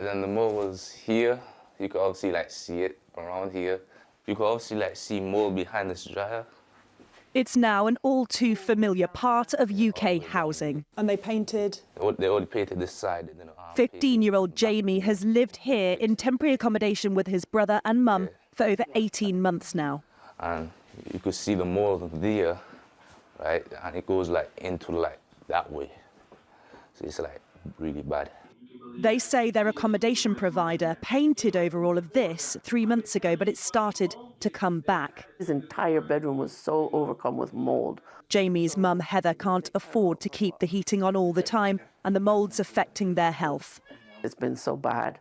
Then the mold was here. You could obviously see it around here. You could obviously see mold behind this dryer. It's now an all too familiar part of UK housing. And they painted? They already painted this side. 15-year-old Jamie has lived here in temporary accommodation with his brother and mum for over 18 months now. And you could see the mold there, right? And it goes into that way. So it's really bad. They say their accommodation provider painted over all of this 3 months ago, but it started to come back. His entire bedroom was so overcome with mould. Jamie's mum, Heather, can't afford to keep the heating on all the time, and the mould's affecting their health. It's been so bad.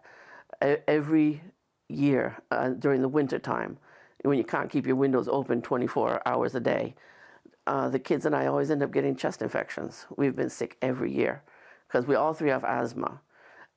Every year during the winter time, when you can't keep your windows open 24 hours a day, the kids and I always end up getting chest infections. We've been sick every year because we all three have asthma.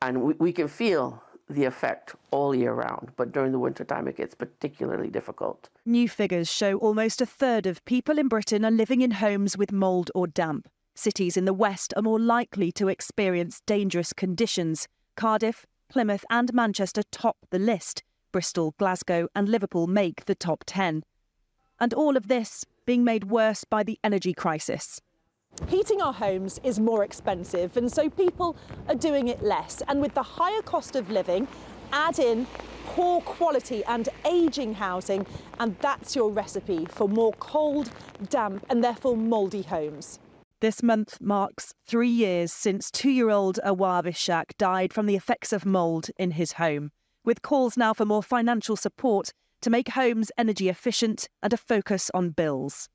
And we can feel the effect all year round, but during the winter time it gets particularly difficult. New figures show almost a third of people in Britain are living in homes with mould or damp. Cities in the west are more likely to experience dangerous conditions. Cardiff, Plymouth and Manchester top the list. Bristol, Glasgow and Liverpool make the top 10. And all of this being made worse by the energy crisis. Heating our homes is more expensive, and so people are doing it less. And with the higher cost of living, add in poor quality and ageing housing, and that's your recipe for more cold, damp and therefore mouldy homes. This month marks 3 years since 2-year-old Awar Ishaq died from the effects of mould in his home, with calls now for more financial support to make homes energy efficient and a focus on bills.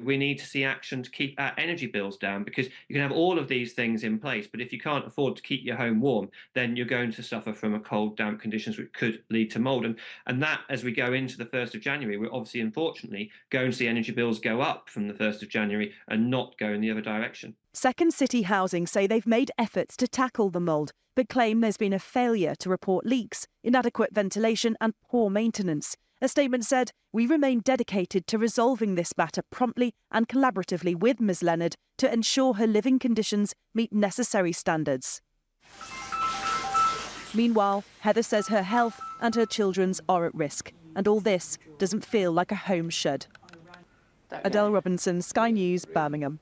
We need to see action to keep our energy bills down, because you can have all of these things in place, but if you can't afford to keep your home warm, then you're going to suffer from a cold, damp conditions which could lead to mould. And that, as we go into the 1st of January, we're obviously, unfortunately, going to see energy bills go up from the 1st of January and not go in the other direction. Second City Housing say they've made efforts to tackle the mould, but claim there's been a failure to report leaks, inadequate ventilation and poor maintenance. A statement said, "We remain dedicated to resolving this matter promptly and collaboratively with Ms Leonard to ensure her living conditions meet necessary standards." Meanwhile, Heather says her health and her children's are at risk, and all this doesn't feel like a home should. Adele Robinson, Sky News, Birmingham.